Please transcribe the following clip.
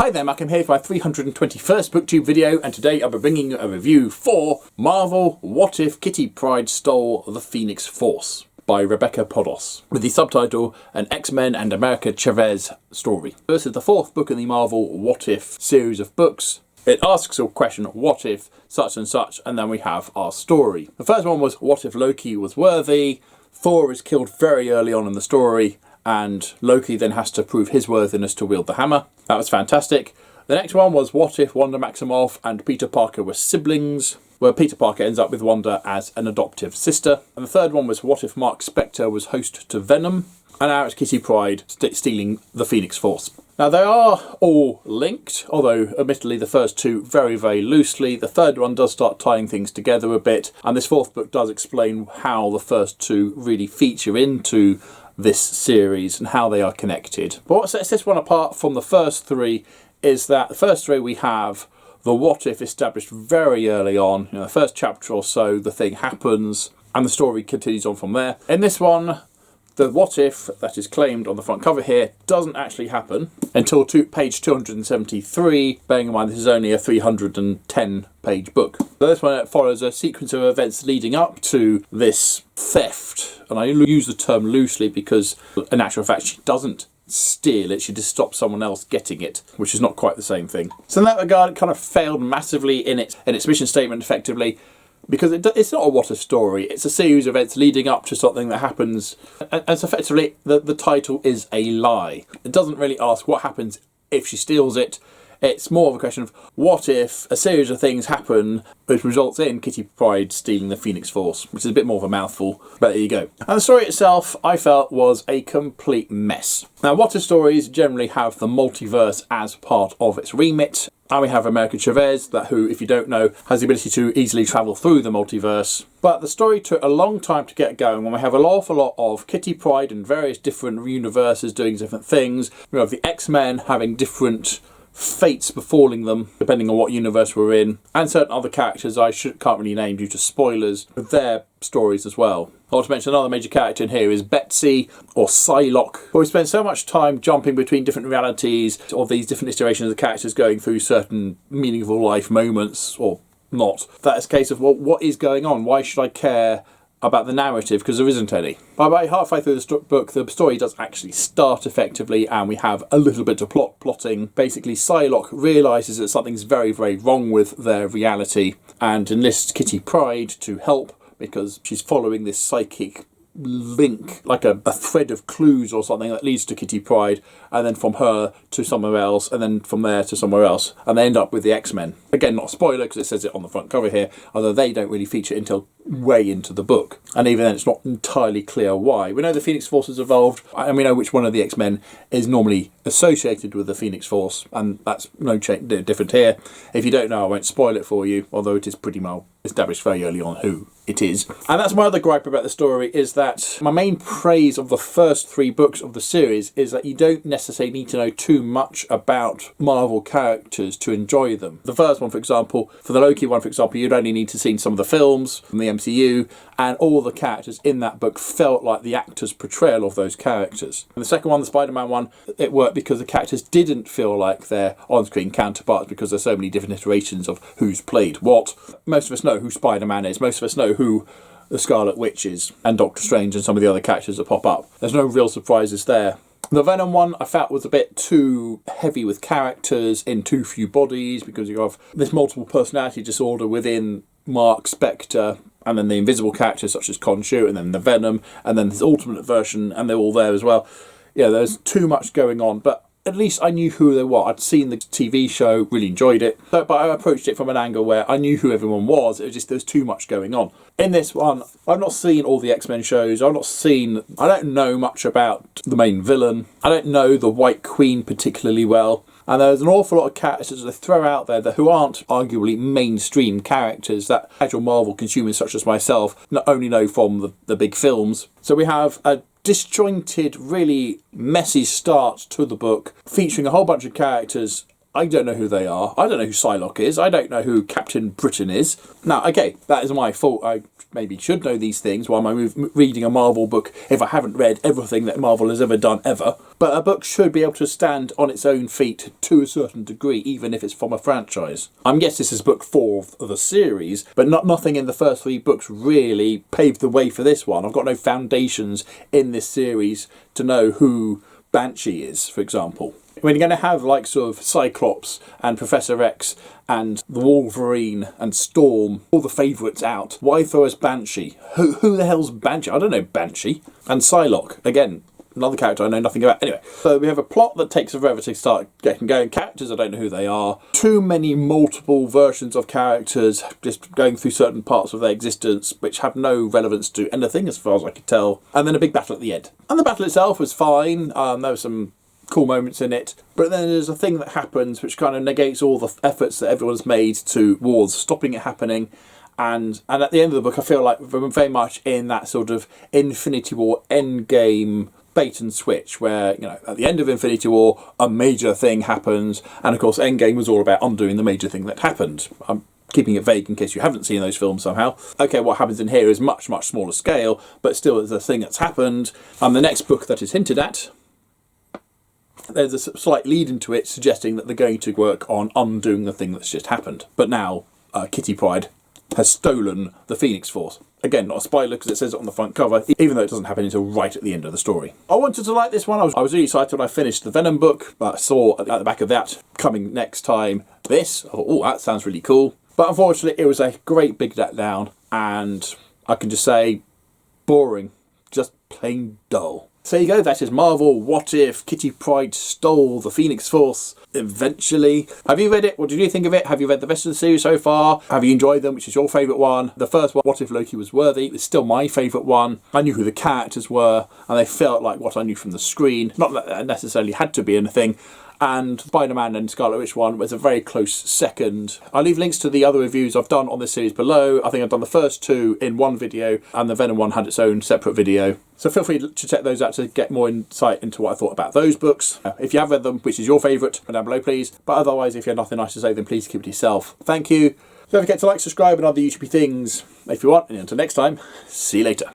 Hi there, Mac. I'm here for my 321st Booktube video, and today I'll be bringing you a review for Marvel What If Kitty Pryde Stole the Phoenix Force by Rebecca Podos, with the subtitle An X-Men and America Chavez Story. This is the fourth book in the Marvel What If series of books. It asks a question, what if such and such, and then we have our story. The first one was, what if Loki was worthy? Thor is killed very early on in the story, and Loki then has to prove his worthiness to wield the hammer. That was fantastic. The next one was, what if Wanda Maximoff and Peter Parker were siblings? Where Peter Parker ends up with Wanda as an adoptive sister. And the third one was, what if Mark Spector was host to Venom? And now it's Kitty Pryde stealing the Phoenix Force. Now they are all linked, although admittedly the first two very, very loosely. The third one does start tying things together a bit, and this fourth book does explain how the first two really feature into this series and how they are connected. But what sets this one apart from the first three is that the first three we have the what if established very early on. The first chapter or so, the thing happens and the story continues on from there. In this one, the what if that is claimed on the front cover here doesn't actually happen until page 273, bearing in mind this is only a 310 page book. So this one follows a sequence of events leading up to this theft, and I use the term loosely because in actual fact she doesn't steal it, she just stops someone else getting it, which is not quite the same thing. So in that regard it kind of failed massively in its mission statement effectively, because it's not a what if story, it's a series of events leading up to something that happens, and so effectively the title is a lie. It doesn't really ask what happens if she steals it. It's more of a question of what if a series of things happen which results in Kitty Pryde stealing the Phoenix Force, which is a bit more of a mouthful, but there you go. And the story itself, I felt, was a complete mess. Now, what if stories generally have the multiverse as part of its remit, and we have America Chavez, who, if you don't know, has the ability to easily travel through the multiverse. But the story took a long time to get going when we have an awful lot of Kitty Pryde and various different universes doing different things. We have the X-Men having different fates befalling them depending on what universe we're in, and certain other characters I can't really name due to spoilers of their stories as well. I want to mention another major character in here is Betsy, or Psylocke, but we spend so much time jumping between different realities or these different iterations of the characters going through certain meaningful life moments or not, that it's a case of, well, what is going on? Why should I care about the narrative, because there isn't any. By about halfway through the book, the story does actually start effectively, and we have a little bit of plotting. Basically, Psylocke realises that something's very, very wrong with their reality, and enlists Kitty Pryde to help, because she's following this psychic link, like a thread of clues or something that leads to Kitty Pryde, and then from her to somewhere else, and then from there to somewhere else, and they end up with the X-Men. Again, not a spoiler because it says it on the front cover here, although they don't really feature until way into the book, and even then it's not entirely clear why. We know the Phoenix Force has evolved, and we know which one of the X-Men is normally associated with the Phoenix Force, and that's no different here. If you don't know, I won't spoil it for you, although it is pretty well established very early on who it is. And that's my other gripe about the story, is that my main praise of the first three books of the series is that you don't necessarily need to know too much about Marvel characters to enjoy them. The first one, for example, for the Loki one, for example, you'd only need to see some of the films from the MCU, and all the characters in that book felt like the actor's portrayal of those characters. And the second one, the Spider-Man one, it worked because the characters didn't feel like their on-screen counterparts, because there's so many different iterations of who's played what. Most of us know who Spider-Man is, most of us know who the Scarlet Witch is, and Doctor Strange and some of the other characters that pop up. There's no real surprises there. The Venom one I felt was a bit too heavy with characters in too few bodies, because you have this multiple personality disorder within Mark Spector, and then the invisible characters such as Khonshu, and then the Venom, and then this alternate version, and they're all there as well. Yeah, there's too much going on, but at least I knew who they were. I'd seen the TV show, really enjoyed it, but I approached it from an angle where I knew who everyone was. It was just, there's too much going on. In this one, I've not seen all the X-Men shows. I don't know much about the main villain. I don't know the White Queen particularly well. And there's an awful lot of characters they throw out there who aren't arguably mainstream characters that casual Marvel consumers such as myself not only know from the big films. So we have a disjointed, really messy start to the book, featuring a whole bunch of characters I don't know who they are. I don't know who Psylocke is. I don't know who Captain Britain is. Now, okay, that is my fault. I maybe should know these things while I'm reading a Marvel book if I haven't read everything that Marvel has ever done ever. But a book should be able to stand on its own feet to a certain degree, even if it's from a franchise. Yes, this is book 4 of the series, but nothing in the first 3 books really paved the way for this one. I've got no foundations in this series to know who Banshee is, for example. When you're going to have like sort of Cyclops and Professor X and the Wolverine and Storm, all the favourites out, why throw us Banshee? Who the hell's Banshee? I don't know Banshee. And Psylocke, again, another character I know nothing about. Anyway, so we have a plot that takes forever to start getting going. Characters, I don't know who they are. Too many multiple versions of characters just going through certain parts of their existence which have no relevance to anything as far as I could tell. And then a big battle at the end. And the battle itself was fine. There were some cool moments in it, but then there's a thing that happens which kind of negates all the efforts that everyone's made towards stopping it happening. And at the end of the book, I feel like we're very much in that sort of Infinity War endgame bait and switch, where, you know, at the end of Infinity War, a major thing happens, and of course Endgame was all about undoing the major thing that happened. I'm keeping it vague in case you haven't seen those films somehow. Okay, what happens in here is much, much smaller scale, but still it's a thing that's happened. And the next book that is hinted at, there's a slight lead into it suggesting that they're going to work on undoing the thing that's just happened. But now, Kitty Pryde has stolen the Phoenix Force. Again, not a spoiler because it says it on the front cover, even though it doesn't happen until right at the end of the story. I wanted to like this one. I was really excited when I finished the Venom book, but I saw at the back of that, coming next time, this. Oh, that sounds really cool. But unfortunately, it was a great big letdown, and I can just say, boring. Just plain dull. So there you go, that is Marvel What If Kitty Pryde Stole the Phoenix Force eventually. Have you read it? What did you think of it? Have you read the rest of the series so far? Have you enjoyed them? Which is your favourite one? The first one, What If Loki Was Worthy, is still my favourite one. I knew who the characters were, and they felt like what I knew from the screen. Not that that necessarily had to be anything. And Spider-Man and Scarlet Witch one was a very close second. I'll leave links to the other reviews I've done on this series below. I think I've done the first 2 in one video, and the Venom one had its own separate video. So feel free to check those out to get more insight into what I thought about those books. If you have read them, which is your favourite, put down below please. But otherwise, if you have nothing nice to say, then please keep it to yourself. Thank you. Don't forget to like, subscribe and other YouTube things if you want. And until next time, see you later.